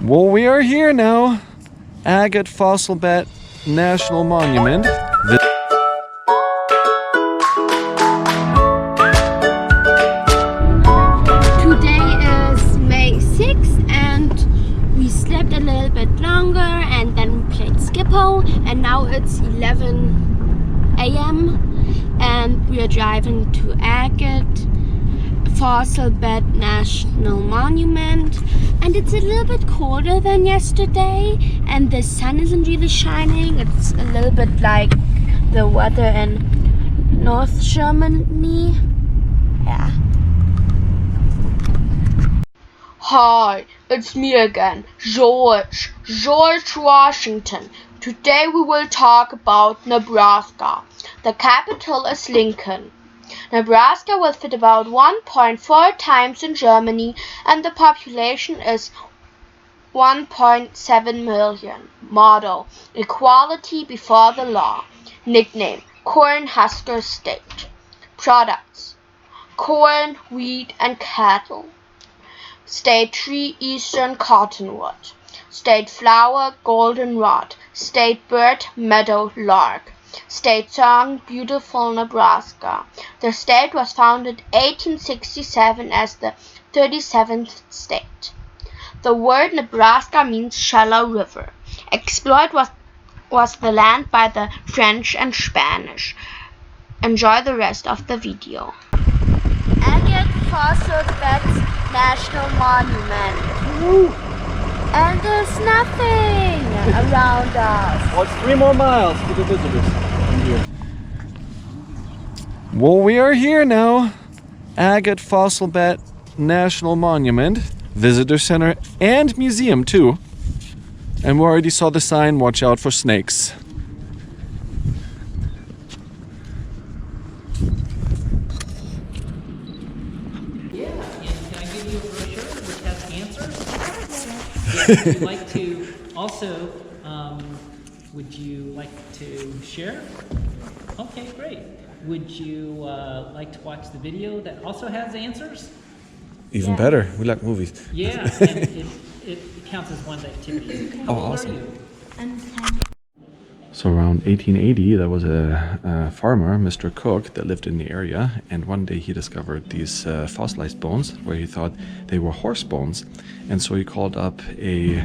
Well, we are here now. Agate Fossil Bed National Monument. Today is May 6th and we slept a little bit longer and then we played Skippo, and now it's 11 a.m. and we are driving to Agate Fossil Bed National Monument, and it's a little bit colder than yesterday and the sun isn't really shining. It's a little bit like the weather in North Germany. Yeah. Hi, it's me again, George Washington. Today we will talk about Nebraska. The capital is Lincoln. Nebraska will fit about 1.4 times in Germany and the population is 1.7 million. Motto: equality before the law. Nickname: Cornhusker State. Products: corn, wheat, and cattle. State tree: eastern cottonwood. State flower: goldenrod. State bird: meadow lark. State song: Beautiful Nebraska. The state was founded 1867 as the 37th state. The word Nebraska means shallow river. Explored was the land by the French and Spanish. Enjoy the rest of the video. Agate Fossil Beds National Monument. Woo! And there's nothing around us. Well, it's 3 more miles to the visitors from here. Well, we are here now. Agate Fossil Bed National Monument, Visitor Center, and Museum too. And we already saw the sign, watch out for snakes. Yeah, and can I give you a brochure which has answers? If you'd like to also, would you like to share? Okay, great. Would you like to watch the video that also has answers? Even better, we like movies. Yeah, and it counts as one activity. Oh, awesome. So around 1880, there was a farmer, Mr. Cook, that lived in the area, and one day he discovered these fossilized bones where he thought they were horse bones, and so he called up a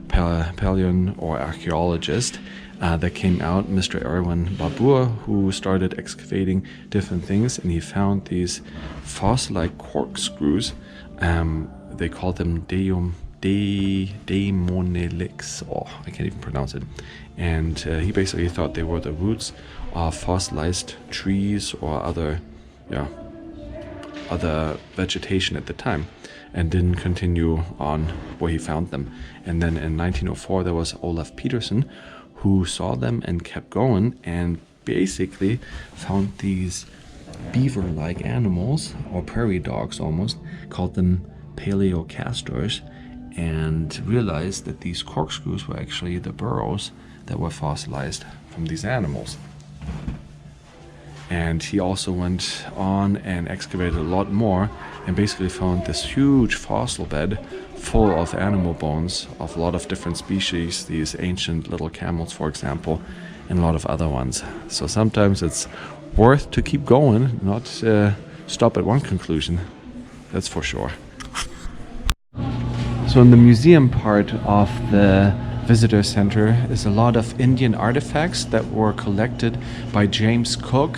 paleon or archaeologist that came out, Mr. Erwin Babur, who started excavating different things, and he found these fossil-like corkscrews. They called them Daemonelix. Oh, I can't even pronounce it. And he basically thought they were the roots of fossilized trees or other vegetation at the time, and didn't continue on where he found them. And then in 1904 there was Olaf Peterson who saw them and kept going and basically found these beaver-like animals, or prairie dogs almost, called them paleocastors, and realized that these corkscrews were actually the burrows that were fossilized from these animals. And he also went on and excavated a lot more and basically found this huge fossil bed full of animal bones of a lot of different species, these ancient little camels, for example, and a lot of other ones. So sometimes it's worth to keep going, not stop at one conclusion, that's for sure. So in the museum part of the visitor center is a lot of Indian artifacts that were collected by James Cook.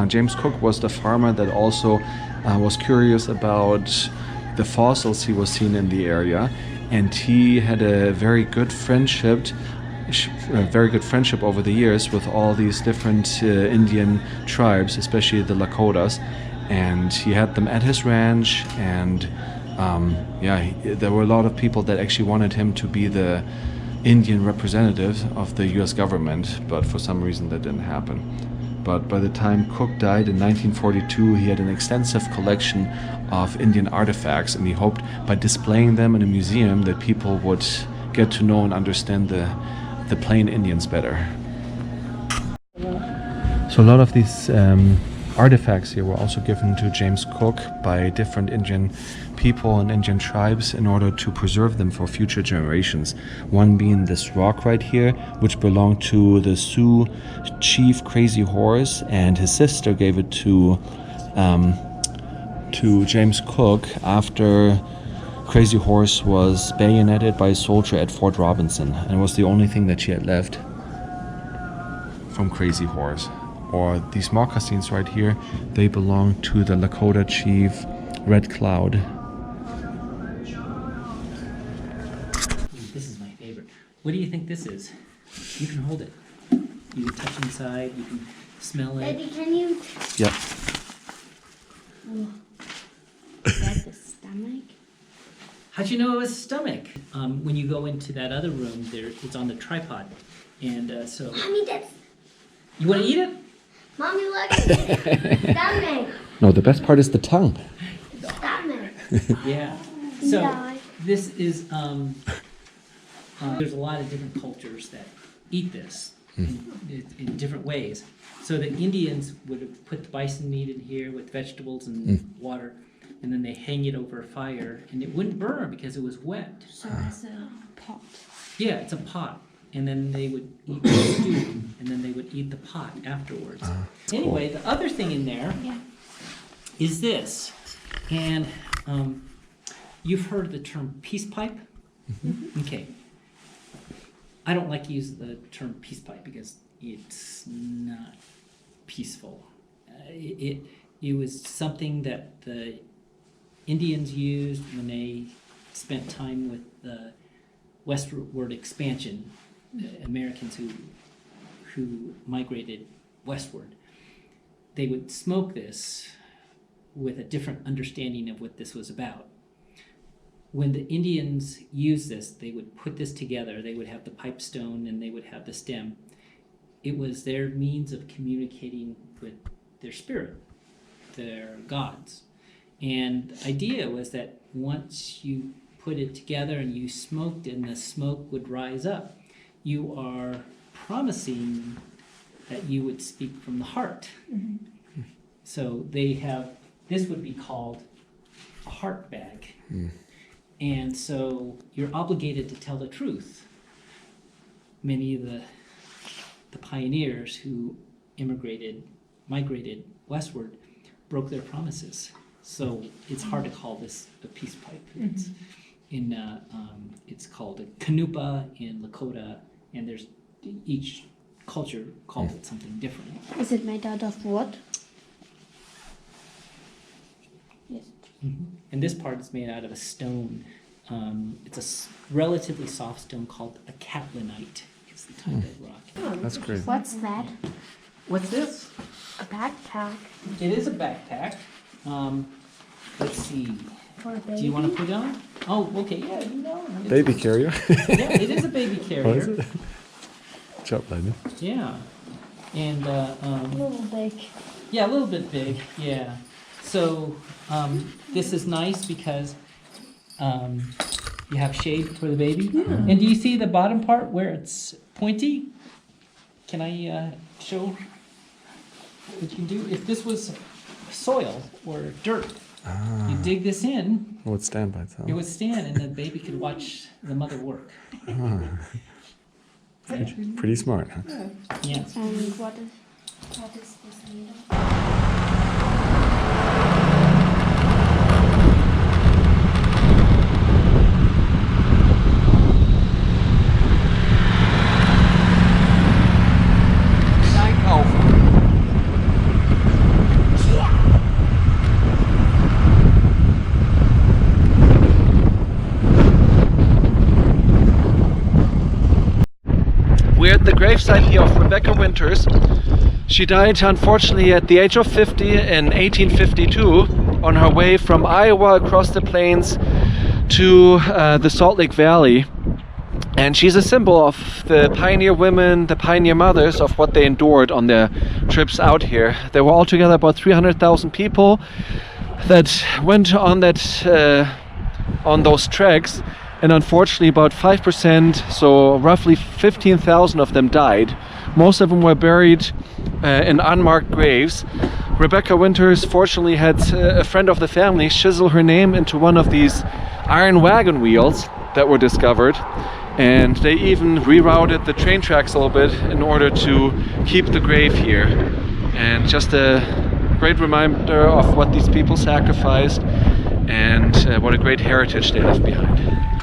James Cook was the farmer that also was curious about the fossils he was seeing in the area, and he had a very good friendship over the years with all these different Indian tribes, especially the Lakotas, and he had them at his ranch, and there were a lot of people that actually wanted him to be the Indian representative of the US government, but for some reason that didn't happen. But by the time Cook died in 1942, he had an extensive collection of Indian artifacts, and he hoped by displaying them in a museum that people would get to know and understand the plain Indians better. So a lot of these artifacts here were also given to James Cook by different Indian people and Indian tribes in order to preserve them for future generations. One being this rock right here, which belonged to the Sioux chief Crazy Horse, and his sister gave it to James Cook after Crazy Horse was bayoneted by a soldier at Fort Robinson, and it was the only thing that she had left from Crazy Horse. Or these moccasins right here, they belong to the Lakota chief Red Cloud. This is my favorite. What do you think this is? You can hold it. You can touch inside. You can smell it. Daddy, can you? Yep. Is that the stomach? How'd you know it was stomach? When you go into that other room, it's on the tripod, and so. Mommy, that's. You want to eat it? Mommy, look at it. Stomach. No, the best part is the tongue. Stomach. Yeah. So Yeah. this is. There's a lot of different cultures that eat this in different ways. So the Indians would have put the bison meat in here with vegetables and water, and then they hang it over a fire, and it wouldn't burn because it was wet. So it's a pot. Yeah, it's a pot. And then they would eat the stew, and then they would eat the pot afterwards. Anyway, the other thing in there is this. And you've heard the term peace pipe? Mm-hmm. Okay. I don't like to use the term peace pipe because it's not peaceful. It was something that the Indians used when they spent time with the westward expansion, Americans who migrated westward. They would smoke this with a different understanding of what this was about. When the Indians used this, they would put this together. They would have the pipestone and they would have the stem. It was their means of communicating with their spirit, their gods. And the idea was that once you put it together and you smoked and the smoke would rise up, you are promising that you would speak from the heart. Mm-hmm. So this would be called a heart bag. And so you're obligated to tell the truth. Many of the pioneers who migrated westward, broke their promises. So it's hard to call this a peace pipe. It's called a kanupa in Lakota, and there's each culture calls it something different. Is it made out of wood? Yes. Mm-hmm. And this part is made out of a stone. It's a relatively soft stone called a catlinite. It's the type of rock. Oh, that's great. What's that? What's this? A backpack. It is a backpack. Let's see. For a baby? Do you want to put it on? Oh, okay. Yeah, you know. Baby carrier. Yeah, it is a baby carrier. Oh, is it? Good job, Linus. Yeah. And A little big. yeah, a little bit big. Yeah. So this is nice because you have shade for the baby. Yeah. And do you see the bottom part where it's pointy? Can I show what you can do? If this was soil or dirt, you dig this in. It would stand by itself. It would stand, and the baby could watch the mother work. Pretty smart, huh? Yeah. And what is this made of? We're at the gravesite here of Rebecca Winters. She died unfortunately at the age of 50 in 1852 on her way from Iowa across the plains to the Salt Lake Valley. And she's a symbol of the pioneer women, the pioneer mothers, of what they endured on their trips out here. There were altogether about 300,000 people that went on on those treks. And unfortunately about 5%, so roughly 15,000 of them died. Most of them were buried in unmarked graves, Rebecca Winters fortunately had a friend of the family chisel her name into one of these iron wagon wheels that were discovered, and they even rerouted the train tracks a little bit in order to keep the grave here. And just a great reminder of what these people sacrificed and what a great heritage they left behind.